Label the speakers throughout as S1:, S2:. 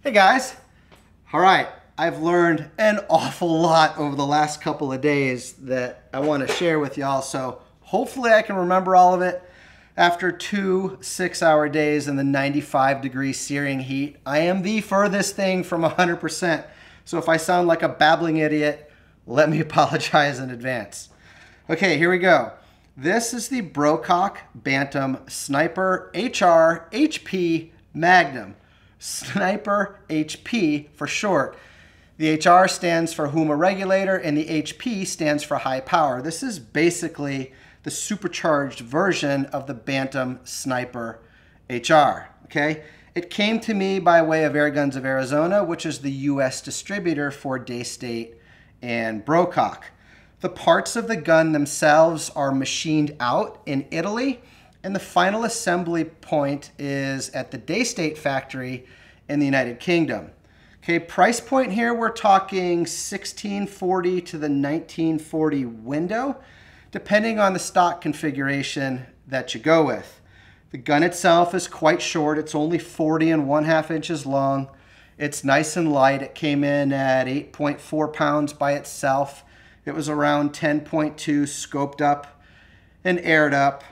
S1: Hey guys. All right, I've learned an awful lot over the last couple of days that I want to share with y'all, so hopefully I can remember all of it. After 2 6-hour days in the 95-degree searing heat, I am the furthest thing from 100%. So if I sound like a babbling idiot, let me apologize in advance. Okay, here we go. This is the Brocock Bantam Sniper HR HP Magnum. Sniper HP for short. The HR stands for Huma regulator and the HP stands for high power. This is basically the supercharged version of the Bantam Sniper HR. Okay, it came to me by way of Airguns of Arizona, which is the US distributor for Daystate and Brocock. The parts of the gun themselves are machined out in Italy, and the final assembly point is at the Daystate factory in the United Kingdom. Okay, price point here, we're talking 1640 to the 1940 window, depending on the stock configuration that you go with. The gun itself is quite short. It's only 40½ inches long. It's nice and light. It came in at 8.4 pounds by itself. It was around 10.2 scoped up and aired up.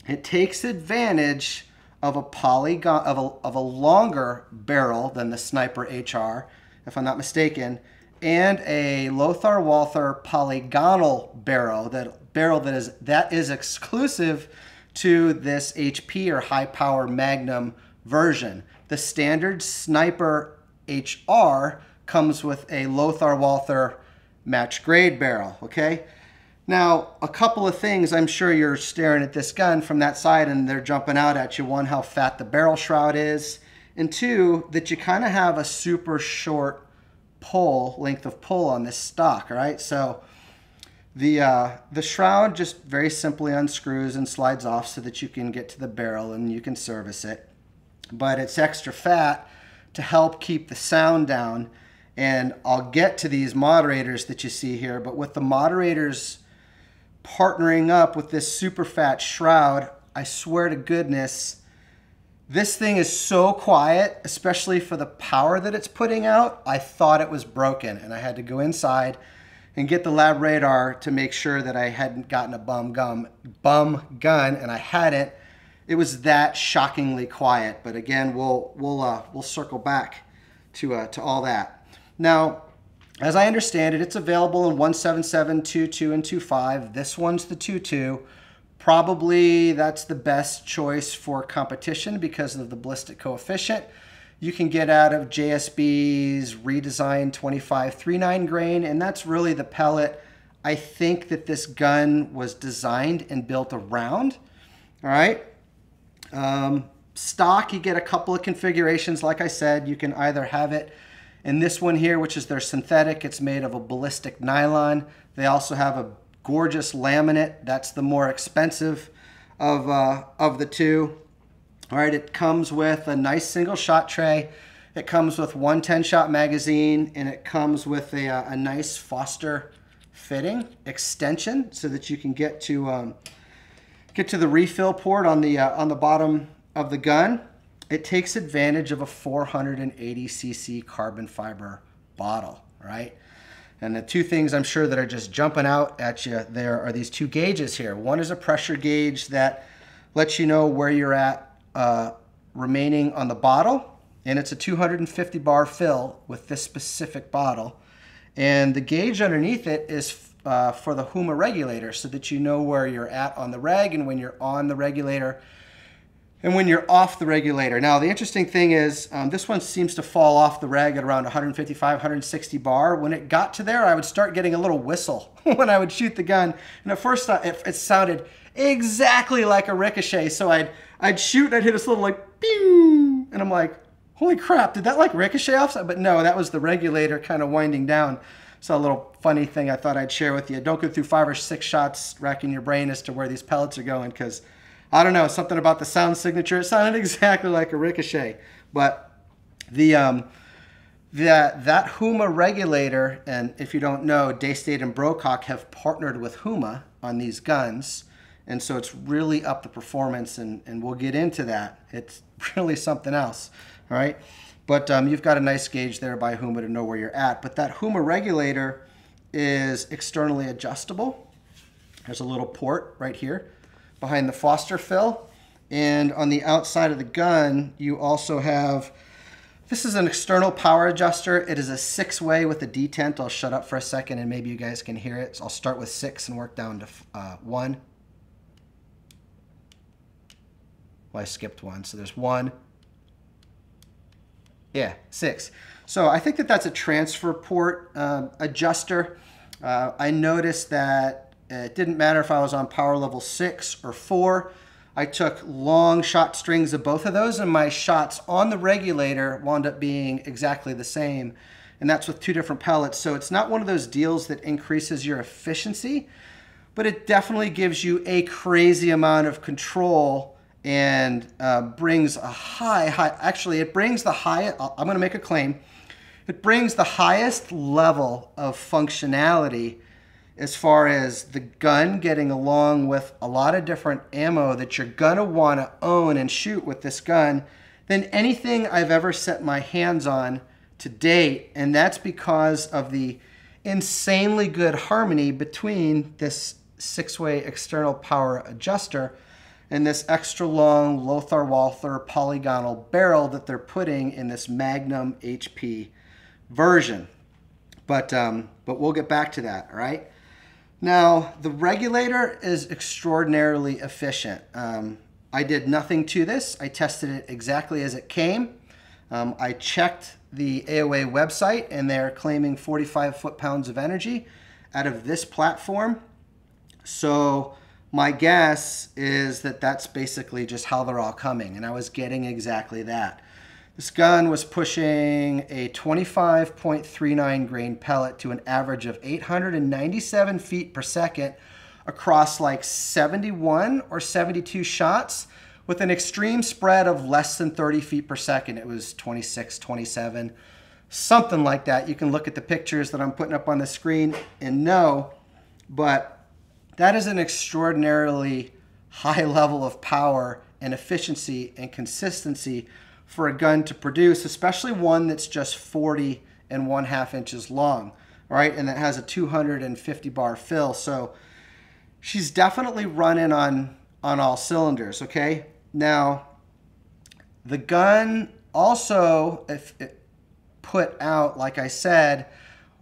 S1: It takes advantage of a polygon of a longer barrel than the Sniper HR, if I'm not mistaken, and a Lothar Walther polygonal barrel that is exclusive to this HP or high power Magnum version. The standard Sniper HR comes with a Lothar Walther match grade barrel, okay? Now, a couple of things, I'm sure you're staring at this gun from that side and they're jumping out at you. One, how fat the barrel shroud is, and two, that you kind of have a super short length of pull on this stock, all right? So the shroud just very simply unscrews and slides off so that you can get to the barrel and you can service it. But it's extra fat to help keep the sound down. And I'll get to these moderators that you see here, but with the moderators partnering up with this super fat shroud, I swear to goodness, this thing is so quiet, especially for the power that it's putting out. I thought it was broken, and I had to go inside and get the lab radar to make sure that I hadn't gotten a bum gun, and I hadn't. It was that shockingly quiet. But again, we'll circle back to all that. Now, as I understand it, it's available in 177, 22, and 25. This one's the 22. Probably that's the best choice for competition because of the ballistic coefficient. You can get out of JSB's redesigned 25-39 grain, and that's really the pellet I think that this gun was designed and built around. All right. Stock, you get a couple of configurations. Like I said, you can either have it in this one here, which is their synthetic. It's made of a ballistic nylon. They also have a gorgeous laminate. That's the more expensive of the two. All right, it comes with a nice single shot tray. It comes with one 10-shot magazine, and it comes with a nice Foster fitting extension so that you can get to the refill port on the bottom of the gun. It takes advantage of a 480cc carbon fiber bottle, right? And the two things I'm sure that are just jumping out at you there are these two gauges here. One is a pressure gauge that lets you know where you're at remaining on the bottle, and it's a 250 bar fill with this specific bottle. And the gauge underneath it is for the Huma regulator so that you know where you're at on the reg and when you're on the regulator and when you're off the regulator. Now, the interesting thing is this one seems to fall off the reg at around 155, 160 bar. When it got to there, I would start getting a little whistle when I would shoot the gun. And at first, it sounded exactly like a ricochet. So I'd shoot and I'd hit this little like, pew! And I'm like, holy crap, did that like ricochet off? But no, that was the regulator kind of winding down. So a little funny thing I thought I'd share with you. Don't go through 5 or 6 shots racking your brain as to where these pellets are going, because I don't know, something about the sound signature. It sounded exactly like a ricochet. But that Huma regulator, and if you don't know, Daystate and Brocock have partnered with Huma on these guns. And so it's really up the performance, and we'll get into that. It's really something else, all right? But you've got a nice gauge there by Huma to know where you're at. But that Huma regulator is externally adjustable. There's a little port right here behind the Foster fill. And on the outside of the gun, you also have, this is an external power adjuster. It is a 6-way with a detent. I'll shut up for a second and maybe you guys can hear it. So I'll start with 6 and work down to 1. Well, I skipped 1, so there's 1. Yeah, 6. So I think that that's a transfer port adjuster. I noticed that it didn't matter if I was on power level 6 or 4. I took long shot strings of both of those, and my shots on the regulator wound up being exactly the same. And that's with 2 different pellets. So it's not one of those deals that increases your efficiency, but it definitely gives you a crazy amount of control and brings a actually it brings the highest, I'm going to make a claim, it brings the highest level of functionality as far as the gun getting along with a lot of different ammo that you're going to want to own and shoot with this gun than anything I've ever set my hands on to date. And that's because of the insanely good harmony between this 6-way external power adjuster and this extra long Lothar Walther polygonal barrel that they're putting in this Magnum HP version. But we'll get back to that, all right? Now, the regulator is extraordinarily efficient. I did nothing to this. I tested it exactly as it came. I checked the AOA website, and they're claiming 45 foot-pounds of energy out of this platform. So my guess is that that's basically just how they're all coming, and I was getting exactly that. This gun was pushing a 25.39 grain pellet to an average of 897 feet per second across like 71 or 72 shots with an extreme spread of less than 30 feet per second. It was 26, 27, something like that. You can look at the pictures that I'm putting up on the screen and know, but that is an extraordinarily high level of power and efficiency and consistency for a gun to produce, especially one that's just 40 1/2 inches long, right? And that has a 250 bar fill. So she's definitely running on all cylinders, okay? Now, the gun also, if it put out, like I said,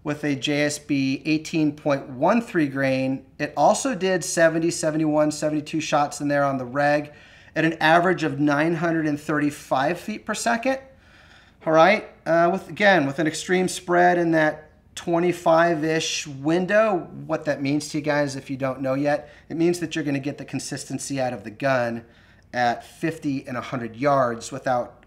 S1: with a JSB 18.13 grain, it also did 70, 71, 72 shots in there on the reg at an average of 935 feet per second. All right, with an extreme spread in that 25-ish window. What that means to you guys, if you don't know yet, it means that you're going to get the consistency out of the gun at 50 and 100 yards without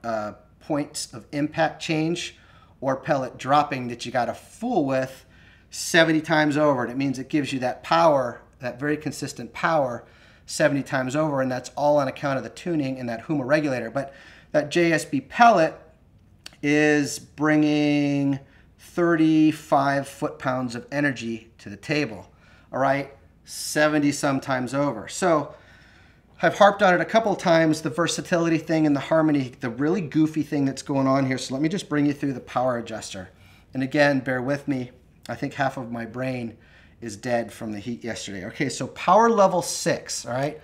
S1: points of impact change or pellet dropping that you got to fool with 70 times over. And it means it gives you that power, that very consistent power, 70 times over, and that's all on account of the tuning and that Huma regulator. But that JSB pellet is bringing 35 foot-pounds of energy to the table, all right? 70 sometimes over. So I've harped on it a couple of times, the versatility thing and the harmony, the really goofy thing that's going on here. So let me just bring you through the power adjuster. And again, bear with me. I think half of my brain is dead from the heat yesterday. Okay, so power level 6, all right,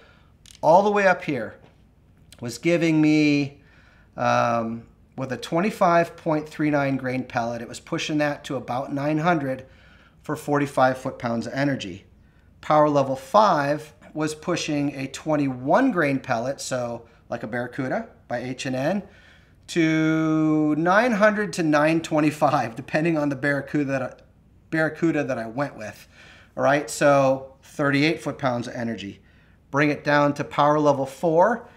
S1: all the way up here was giving me, with a 25.39 grain pellet, it was pushing that to about 900 for 45 foot-pounds of energy. Power level 5 was pushing a 21 grain pellet, so like a Barracuda by H&N, to 900 to 925, depending on the Barracuda that I went with. All right, so 38 foot-pounds of energy. Bring it down to power level 4,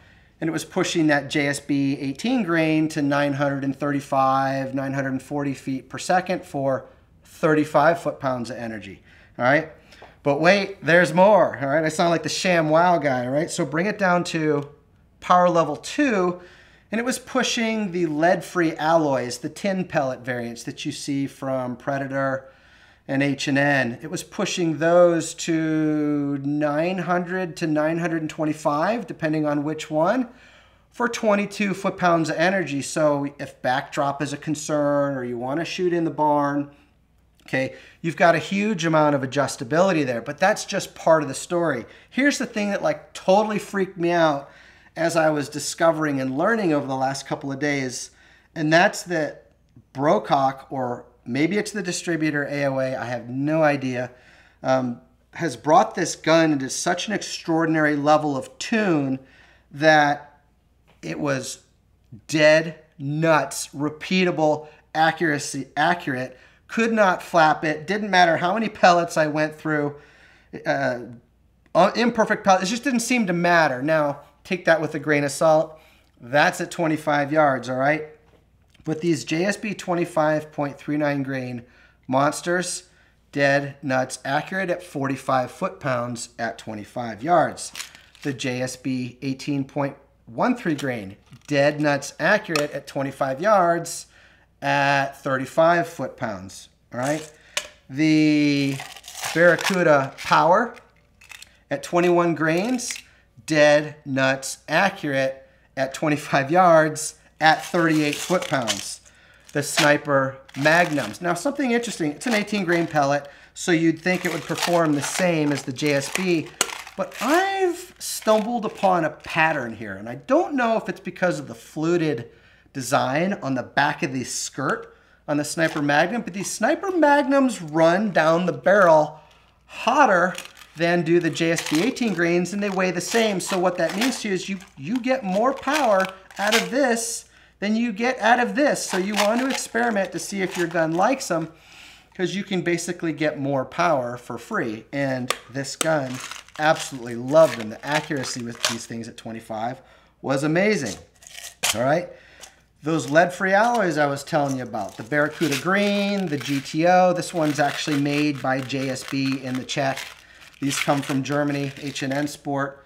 S1: and it was pushing that JSB 18 grain to 935, 940 feet per second for 35 foot-pounds of energy. All right, but wait, there's more. All right, I sound like the sham wow guy. All right, so bring it down to power level 2, and it was pushing the lead-free alloys, the tin pellet variants that you see from Predator and H&N. It was pushing those to 900 to 925, depending on which one, for 22 foot-pounds of energy. So if backdrop is a concern or you want to shoot in the barn, okay, you've got a huge amount of adjustability there, but that's just part of the story. Here's the thing that like totally freaked me out as I was discovering and learning over the last couple of days, and that's that Brocock, or maybe it's the distributor AOA, I have no idea, has brought this gun into such an extraordinary level of tune that it was dead nuts, repeatable, accurate, could not flap it, didn't matter how many pellets I went through, imperfect pellets, it just didn't seem to matter. Now, take that with a grain of salt. That's at 25 yards, all right? But these JSB 25.39 grain monsters, dead nuts accurate at 45 foot-pounds at 25 yards. The JSB 18.13 grain, dead nuts accurate at 25 yards at 35 foot-pounds, all right? The Barracuda Power at 21 grains, dead nuts accurate at 25 yards at 38 foot-pounds. The Sniper Magnums. Now something interesting, it's an 18 grain pellet, so you'd think it would perform the same as the JSB, but I've stumbled upon a pattern here, and I don't know if it's because of the fluted design on the back of the skirt on the Sniper Magnum, but these Sniper Magnums run down the barrel hotter than do the JSB 18 grains, and they weigh the same. So what that means to you is you get more power out of this than you get out of this. So you want to experiment to see if your gun likes them, because you can basically get more power for free. And this gun absolutely loved them. The accuracy with these things at 25 was amazing. All right. Those lead-free alloys I was telling you about, the Barracuda Green, the GTO, this one's actually made by JSB in the Czech. These come from Germany, H&N Sport.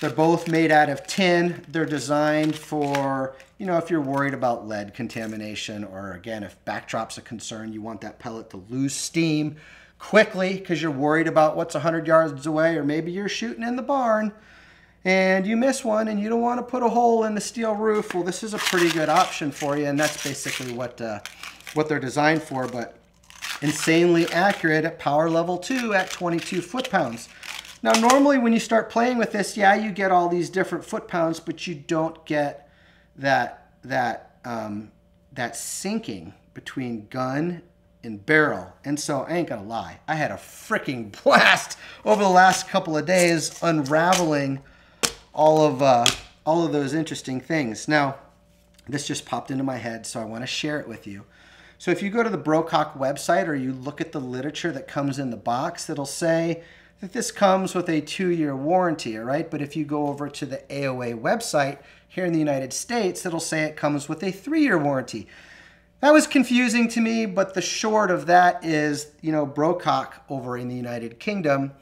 S1: They're both made out of tin. They're designed for, you know, if you're worried about lead contamination, or again, if backdrop's a concern, you want that pellet to lose steam quickly because you're worried about what's 100 yards away, or maybe you're shooting in the barn and you miss one and you don't want to put a hole in the steel roof. Well, this is a pretty good option for you, and that's basically what they're designed for, but insanely accurate at power level 2 at 22 foot-pounds. Now, normally when you start playing with this, yeah, you get all these different foot-pounds, but you don't get that syncing between gun and barrel. And so I ain't gonna lie, I had a freaking blast over the last couple of days unraveling all of those interesting things. Now, this just popped into my head, so I want to share it with you. So if you go to the Brocock website, or you look at the literature that comes in the box, it'll say that this comes with a 2-year warranty, all right? But if you go over to the AOA website here in the United States, it'll say it comes with a 3-year warranty. That was confusing to me, but the short of that is, you know, Brocock over in the United Kingdom,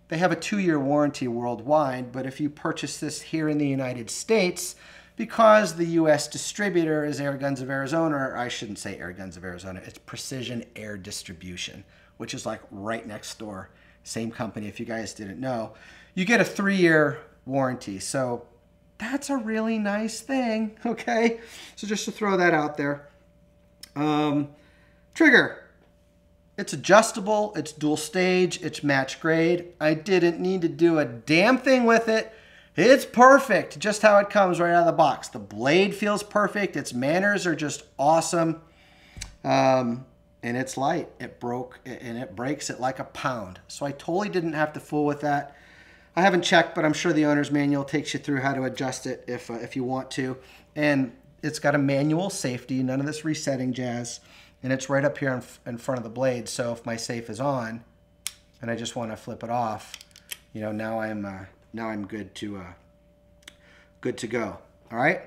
S1: they have a 2-year warranty worldwide, but if you purchase this here in the United States, because the U.S. distributor is Airguns of Arizona, or I shouldn't say Airguns of Arizona, it's Precision Air Distribution, which is like right next door. Same company, if you guys didn't know. You get a 3-year warranty, so that's a really nice thing, okay? So just to throw that out there. Trigger. It's adjustable, it's dual stage, it's match grade. I didn't need to do a damn thing with it. It's perfect, just how it comes right out of the box. The blade feels perfect, its manners are just awesome. And it's light. It broke, and it breaks at like a pound. So I totally didn't have to fool with that. I haven't checked, but I'm sure the owner's manual takes you through how to adjust it if you want to. And it's got a manual safety, none of this resetting jazz. And it's right up here in front of the blade. So if my safe is on and I just want to flip it off, you know, now I'm good to go. All right.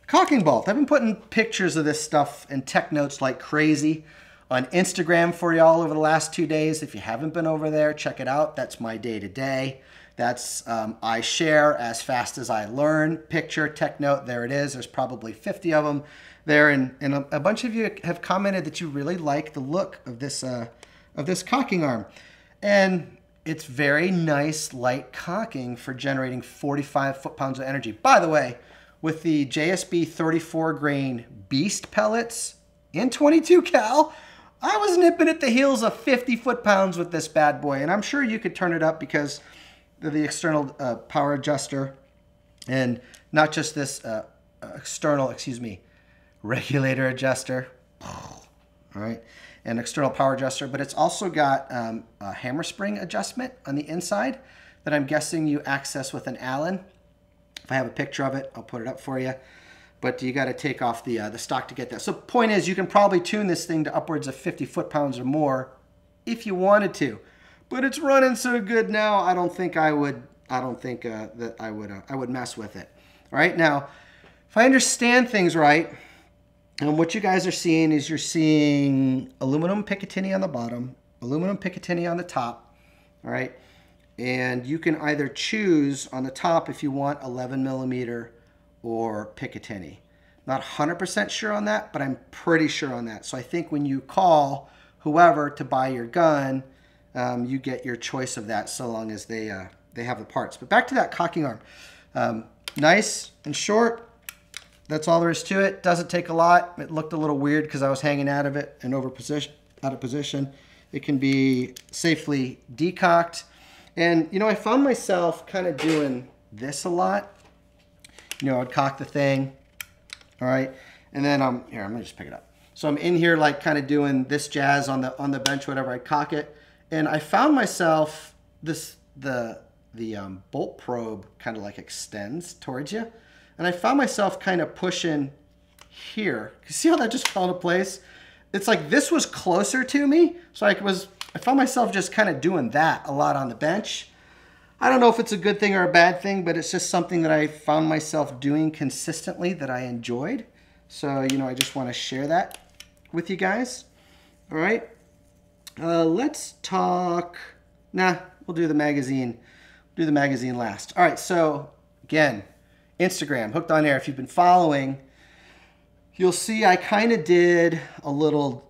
S1: Caulking bolt. I've been putting pictures of this stuff and tech notes like crazy on Instagram for y'all over the last 2 days. If you haven't been over there, check it out. That's my day-to-day. That's I share as fast as I learn. Picture, tech note, there it is. There's probably 50 of them there, and a bunch of you have commented that you really like the look of this caulking arm. And it's very nice light caulking for generating 45 foot-pounds of energy. By the way, with the JSB 34 grain Beast pellets in 22 cal, I was nipping at the heels of 50 foot-pounds with this bad boy. And I'm sure you could turn it up because of the external power adjuster, and not just this external, regulator adjuster. All right, an external power adjuster, but it's also got a hammer spring adjustment on the inside that I'm guessing you access with an Allen. If I have a picture of it, I'll put it up for you. But you got to take off the stock to get that. So point is, you can probably tune this thing to upwards of 50 foot-pounds or more if you wanted to. But it's running so good now, I don't think I would. I don't think that I would mess with it. All right, now, if I understand things right, and what you guys are seeing is you're seeing aluminum Picatinny on the bottom, aluminum Picatinny on the top. All right, and you can either choose on the top if you want 11 millimeter or Picatinny. Not 100% sure on that, but I'm pretty sure on that. So I think when you call whoever to buy your gun, you get your choice of that, so long as they have the parts. But back to that cocking arm. Nice and short. That's all there is to it. Doesn't take a lot. It looked a little weird because I was hanging out of it and out of position. It can be safely decocked. And, you know, I found myself kind of doing this a lot. You know, I'd cock the thing, all right, and then here, I'm gonna just pick it up. So I'm in here, like, kind of doing this jazz on the bench, whatever. I cock it, and I found myself the bolt probe kind of like extends towards you, and I found myself kind of pushing here. You see how that just fell into place? It's like this was closer to me, so I found myself just kind of doing that a lot on the bench. I don't know if it's a good thing or a bad thing, but it's just something that I found myself doing consistently that I enjoyed. So, you know, I just want to share that with you guys. All right. Let's talk. Nah, we'll do the magazine. Do the magazine last. All right. So, again, Instagram, Hooked on Air. If you've been following, you'll see I kind of did a little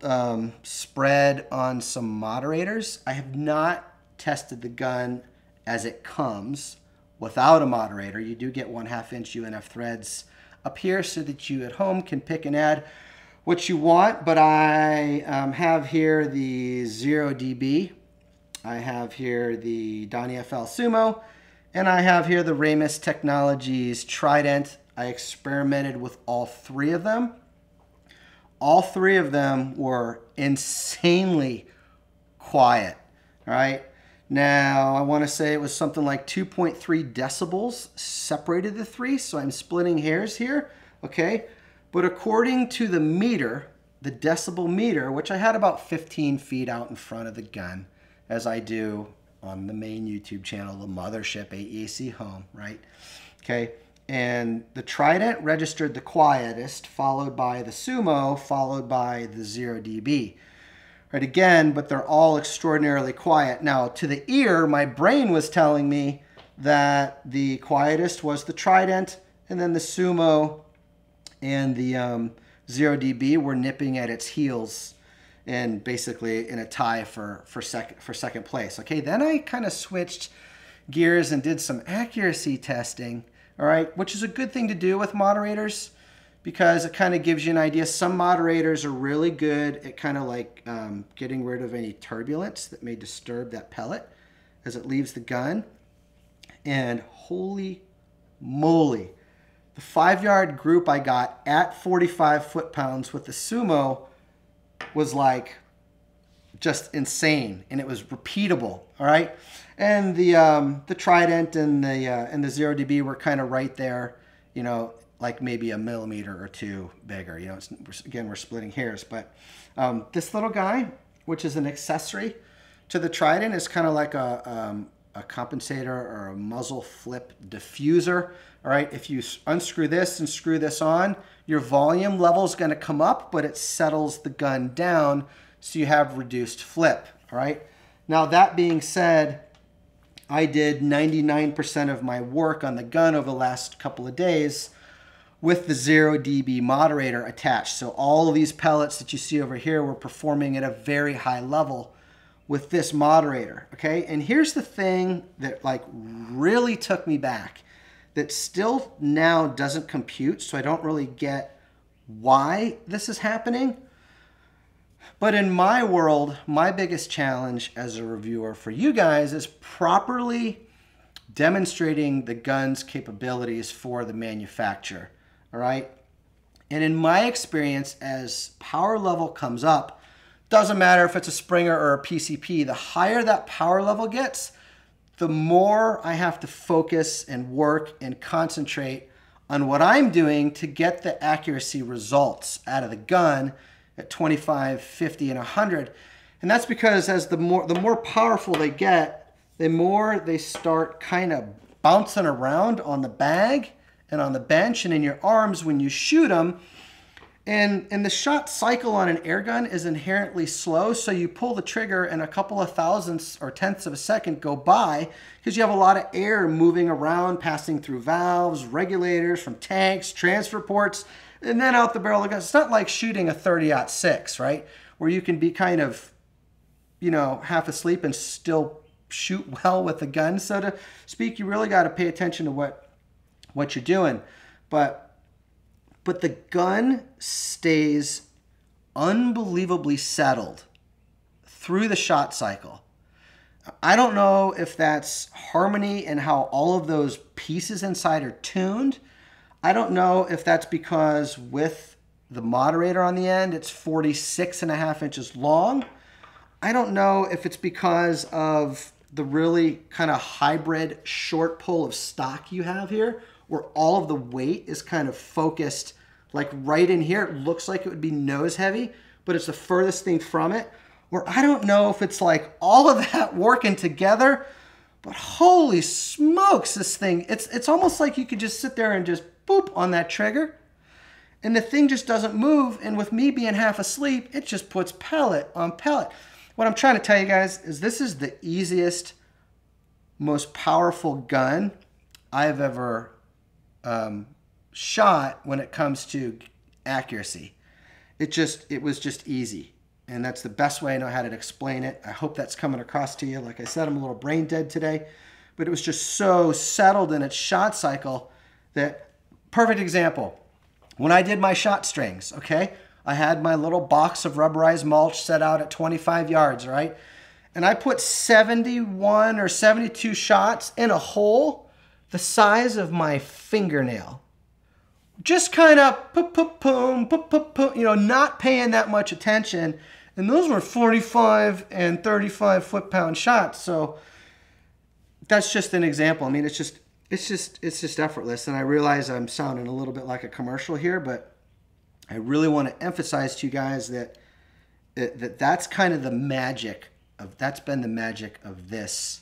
S1: spread on some moderators. I have not tested the gun as it comes without a moderator. You do get 1/2 inch UNF threads up here so that you at home can pick and add what you want. But I have here the 0DB. I have here the Donnie FL Sumo. And I have here the Ramus Technologies Trident. I experimented with all three of them. All three of them were insanely quiet, all right? Now, I want to say it was something like 2.3 decibels separated the three, so I'm splitting hairs here, okay? But according to the meter, the decibel meter, which I had about 15 feet out in front of the gun, as I do on the main YouTube channel, the mothership, AEAC Home, right? Okay, and the Trident registered the quietest, followed by the Sumo, followed by the 0DB. Right, again, but they're all extraordinarily quiet. Now, to the ear, my brain was telling me that the quietest was the Trident, and then the Sumo and the 0DB were nipping at its heels and basically in a tie for second place. Okay, then I kind of switched gears and did some accuracy testing, all right, which is a good thing to do with moderators, because it kind of gives you an idea. Some moderators are really good at kind of like getting rid of any turbulence that may disturb that pellet as it leaves the gun. And holy moly, the 5-yard group I got at 45 foot-pounds with the Sumo was like just insane, and it was repeatable, all right? And the Trident and the 0DB were kind of right there, you know, like maybe a millimeter or two bigger. You know, again, we're splitting hairs, but this little guy, which is an accessory to the Trident, is kind of like a compensator or a muzzle flip diffuser. All right, if you unscrew this and screw this on, your volume level is going to come up, but it settles the gun down, so you have reduced flip. All right. Now, that being said, I did 99% of my work on the gun over the last couple of days with the 0DB moderator attached. So all of these pellets that you see over here were performing at a very high level with this moderator, okay? And here's the thing that like really took me back. that still now doesn't compute, so I don't really get why this is happening. But in my world, my biggest challenge as a reviewer for you guys is properly demonstrating the gun's capabilities for the manufacturer, all right? And in my experience, as power level comes up, doesn't matter if it's a Springer or a PCP, the higher that power level gets, the more I have to focus and work and concentrate on what I'm doing to get the accuracy results out of the gun at 25, 50, and 100. And that's because as the more powerful they get, the more they start kind of bouncing around on the bag and on the bench and in your arms when you shoot them. And the shot cycle on an air gun is inherently slow, so you pull the trigger and a couple of thousandths or tenths of a second go by because you have a lot of air moving around, passing through valves, regulators from tanks, transfer ports, and then out the barrel of the gun. It's not like shooting a 30-06, right? Where you can be kind of, you know, half asleep and still shoot well with the gun, so to speak. You really got to pay attention to what you're doing. But the gun stays unbelievably settled through the shot cycle. I don't know if that's harmony and how all of those pieces inside are tuned. I don't know if that's because with the moderator on the end, it's 46.5 inches long. I don't know if it's because of the really kind of hybrid short pull of stock you have here, where all of the weight is kind of focused like right in here. It looks like it would be nose heavy, but it's the furthest thing from it. Or I don't know if it's like all of that working together, but holy smokes, this thing, it's almost like you could just sit there and just boop on that trigger and the thing just doesn't move. And with me being half asleep, it just puts pellet on pellet. What I'm trying to tell you guys is this is the easiest, most powerful gun I've ever shot when it comes to accuracy. It was just easy. And that's the best way I know how to explain it. I hope that's coming across to you. Like I said, I'm a little brain dead today, but it was just so settled in its shot cycle that, perfect example, when I did my shot strings, okay, I had my little box of rubberized mulch set out at 25 yards, right? And I put 71 or 72 shots in a hole the size of my fingernail. Just kind of boom, you know, not paying that much attention. And those were 45 and 35 foot-pound shots. So that's just an example. I mean, it's just effortless. And I realize I'm sounding a little bit like a commercial here, but I really want to emphasize to you guys that that's kind of the magic of, that's been the magic of this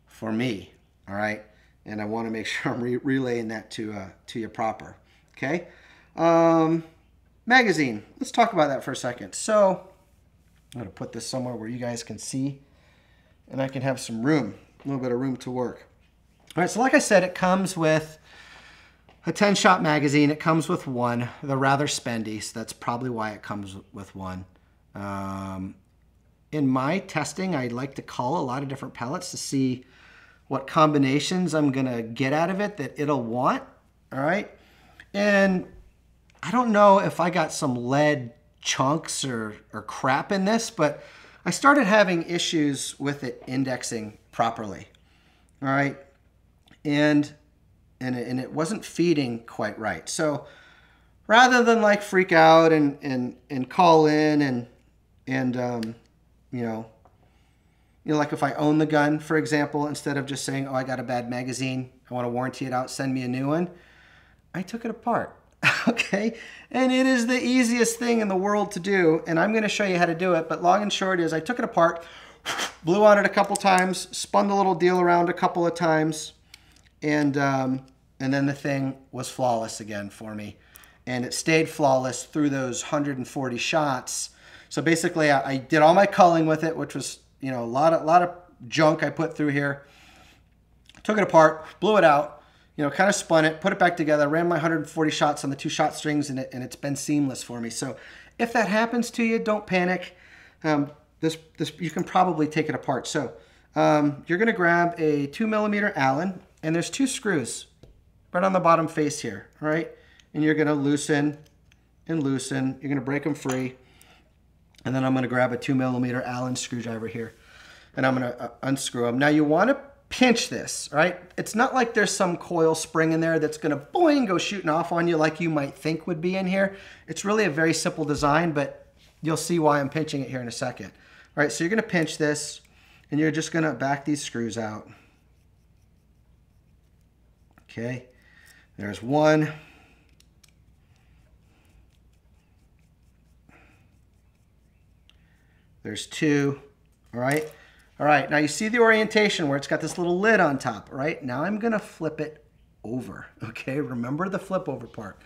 S1: for me. All right. And I want to make sure I'm relaying that to you proper. Okay. Magazine. Let's talk about that for a second. So I'm going to put this somewhere where you guys can see and I can have some room, a little bit of room to work. All right. So like I said, it comes with a 10-shot magazine. It comes with one. They're rather spendy, so that's probably why it comes with one. In my testing, I like to call a lot of different pellets to see what combinations I'm going to get out of it that it'll want. All right. And I don't know if I got some lead chunks or crap in this, but I started having issues with it indexing properly. All right. And it wasn't feeding quite right. So rather than like freak out and call in and you know, like if I own the gun, for example, instead of just saying, oh, I got a bad magazine, I want to warranty it out, send me a new one, I took it apart. Okay. And it is the easiest thing in the world to do. And I'm going to show you how to do it. But long and short is I took it apart, blew on it a couple times, spun the little deal around a couple of times, and then the thing was flawless again for me. And it stayed flawless through those 140 shots. So basically I did all my culling with it, which was, you know, a lot of junk I put through here. Took it apart, blew it out, you know, kind of spun it, put it back together, ran my 140 shots on the 2 shot strings in it, and it's been seamless for me. So if that happens to you, don't panic. This you can probably take it apart. So you're going to grab a 2mm Allen, and there's 2 screws right on the bottom face here, all right? And you're gonna loosen and loosen. You're gonna break them free. And then I'm gonna grab a 2mm Allen screwdriver here and I'm gonna unscrew them. Now you wanna pinch this, right? It's not like there's some coil spring in there that's gonna boing, go shooting off on you like you might think would be in here. It's really a very simple design, but you'll see why I'm pinching it here in a second. All right, so you're gonna pinch this and you're just gonna back these screws out. Okay, there's one. There's two, all right? All right, now you see the orientation where it's got this little lid on top, all right? Now I'm gonna flip it over, okay? Remember the flip over part.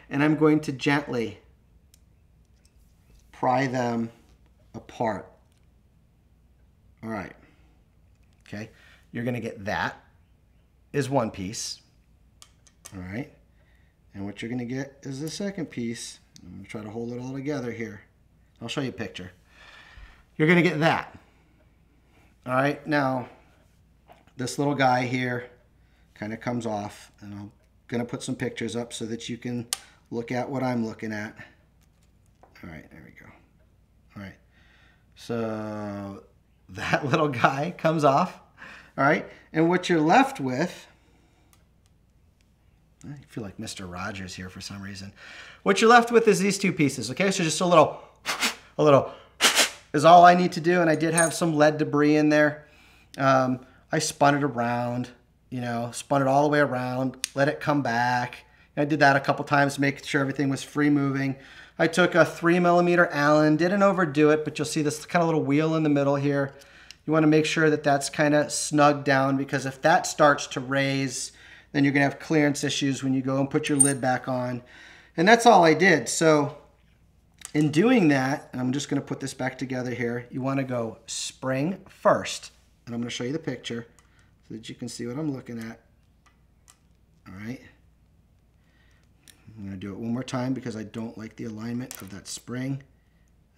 S1: And I'm going to gently pry them apart. All right, okay? You're gonna get that is one piece, all right? And what you're gonna get is the second piece. I'm gonna try to hold it all together here. I'll show you a picture. You're gonna get that. All right, now this little guy here kind of comes off, and I'm gonna put some pictures up so that you can look at what I'm looking at. All right, there we go. All right, so that little guy comes off, all right? And what you're left with, I feel like Mr. Rogers here for some reason. What you're left with is these two pieces, okay? So just a little is all I need to do, and I did have some lead debris in there. I spun it around, you know, spun it all the way around, let it come back. I did that a couple times, making sure everything was free moving. I took a 3mm Allen, didn't overdo it, but you'll see this kind of little wheel in the middle here. You want to make sure that that's kind of snug down, because if that starts to raise, then you're going to have clearance issues when you go and put your lid back on. And that's all I did. So in doing that, and I'm just going to put this back together here, you want to go spring first. And I'm going to show you the picture so that you can see what I'm looking at. All right. I'm going to do it one more time because I don't like the alignment of that spring.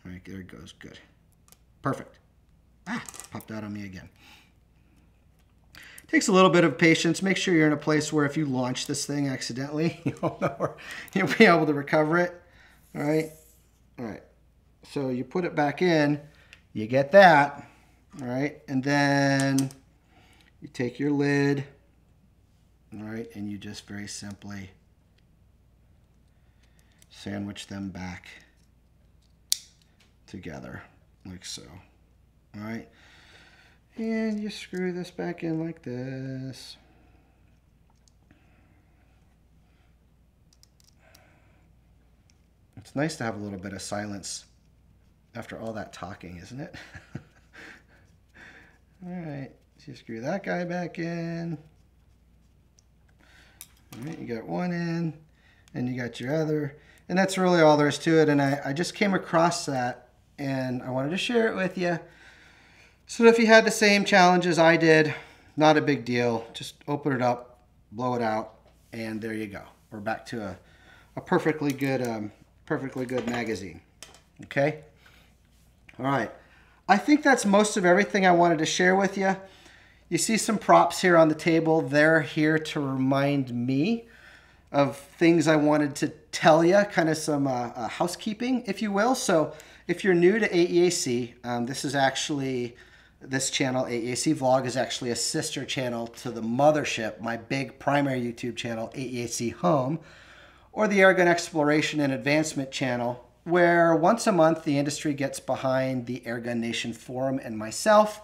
S1: All right, there it goes. Good. Perfect. Ah, popped out on me again. Takes a little bit of patience. Make sure you're in a place where if you launch this thing accidentally, you'll be able to recover it. All right. All right. So you put it back in, you get that. All right. And then you take your lid. All right. And you just very simply sandwich them back together like so. All right. And you screw this back in like this. It's nice to have a little bit of silence after all that talking, isn't it? All right, so you screw that guy back in. All right, you got one in, and you got your other. And that's really all there is to it. And I just came across that, and I wanted to share it with you. So if you had the same challenges I did, not a big deal. Just open it up, blow it out, and there you go. We're back to a perfectly good magazine. Okay? All right. I think that's most of everything I wanted to share with you. You see some props here on the table. They're here to remind me of things I wanted to tell you, kind of some housekeeping, if you will. So if you're new to AEAC, this channel, AEAC Vlog, is actually a sister channel to the mothership, my big primary YouTube channel, AEAC Home, or the Airgun Exploration and Advancement channel, where once a month the industry gets behind the Airgun Nation Forum and myself,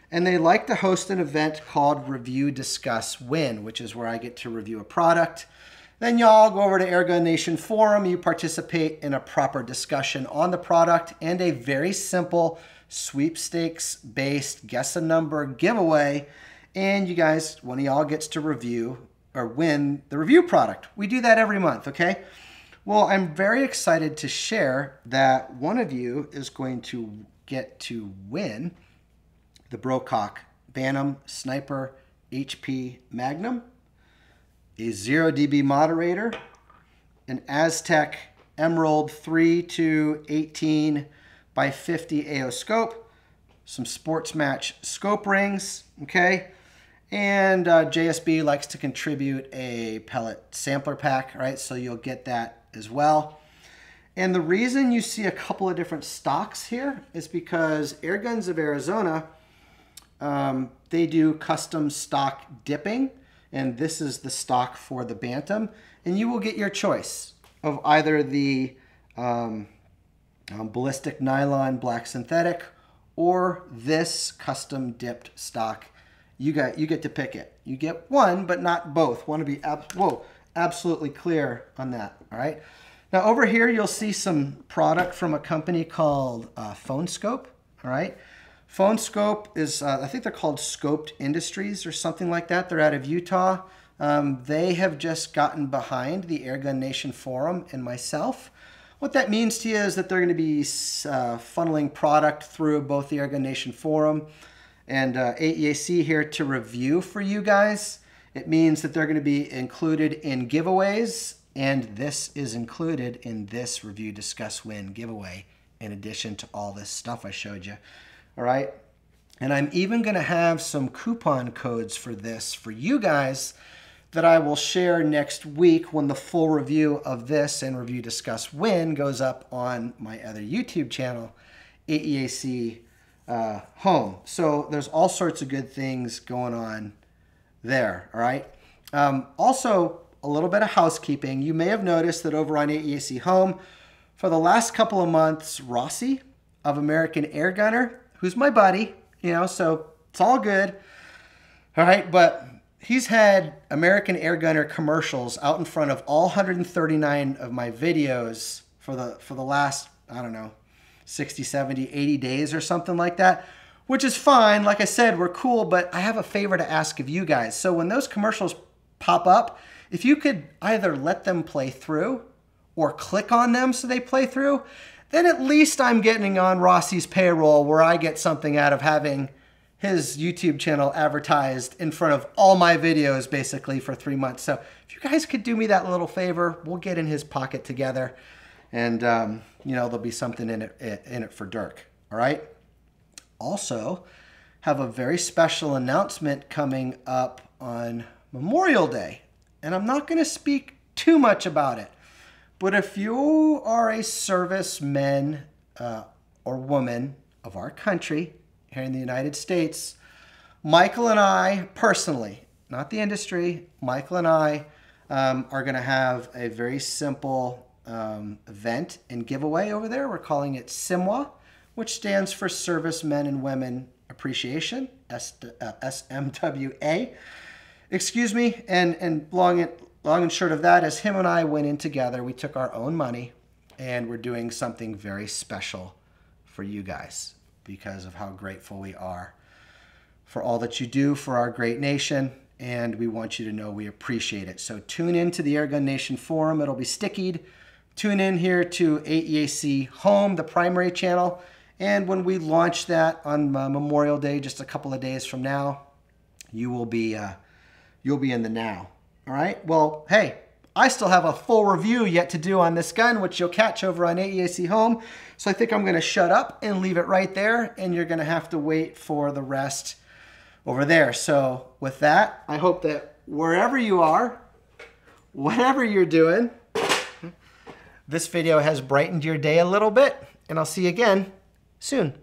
S1: and they like to host an event called Review, Discuss, Win, which is where I get to review a product. Then y'all go over to Airgun Nation Forum, you participate in a proper discussion on the product and a very simple sweepstakes-based guess a number giveaway, and you guys, one of y'all gets to review or win the review product. We do that every month, okay? Well, I'm very excited to share that one of you is going to get to win the Brocock Bantam Sniper HP Magnum, a 0 dB moderator, an Aztec Emerald 3-18 by 50 AO scope, some Sports Match scope rings, okay? And JSB likes to contribute a pellet sampler pack, right? So you'll get that as well. And the reason you see a couple of different stocks here is because Airguns of Arizona, they do custom stock dipping, and this is the stock for the Bantam. And you will get your choice of either the ballistic nylon black synthetic or this custom dipped stock. You get to pick it. You get one, but not both. Want to be absolutely clear on that. All right. Now over here, you'll see some product from a company called Phone Scope. All right. Phone Scope is, I think they're called Scoped Industries or something like that. They're out of Utah. They have just gotten behind the Airgun Nation Forum and myself. What that means to you is that they're going to be funneling product through both the Airgun Nation Forum and AEAC here to review for you guys. It means that they're going to be included in giveaways, and this is included in this Review, Discuss, Win giveaway in addition to all this stuff I showed you. All right. And I'm even going to have some coupon codes for this for you guys that I will share next week when the full review of this and Review, Discuss, Win goes up on my other YouTube channel, AEAC Home. So there's all sorts of good things going on there. All right. Also, a little bit of housekeeping. You may have noticed that over on AEAC Home, for the last couple of months, Rossi of American Airgunner, who's my buddy, you know, so it's all good. All right, but he's had American Airgunner commercials out in front of all 139 of my videos for the last, I don't know, 60, 70, 80 days or something like that, which is fine. Like I said, we're cool, but I have a favor to ask of you guys. So when those commercials pop up, if you could either let them play through or click on them so they play through, then at least I'm getting on Rossi's payroll where I get something out of having his YouTube channel advertised in front of all my videos basically for 3 months. So if you guys could do me that little favor, we'll get in his pocket together, and you know, there'll be something in it for Dirk. All right. Also, have a very special announcement coming up on Memorial Day, and I'm not going to speak too much about it. But if you are a serviceman or woman of our country here in the United States, Michael and I personally, not the industry, Michael and I are going to have a very simple event and giveaway over there. We're calling it SMWA, which stands for Servicemen and Women Appreciation, SMWA. Excuse me, and long and short of that is him and I went in together. We took our own money, and we're doing something very special for you guys because of how grateful we are for all that you do for our great nation, and we want you to know we appreciate it. So tune in to the Airgun Nation Forum. It'll be stickied. Tune in here to AEAC Home, the primary channel, and when we launch that on Memorial Day, just a couple of days from now, you'll be in the now. All right. Well, hey, I still have a full review yet to do on this gun, which you'll catch over on AEAC Home. So I think I'm going to shut up and leave it right there, and you're going to have to wait for the rest over there. So with that, I hope that wherever you are, whatever you're doing, this video has brightened your day a little bit, and I'll see you again soon.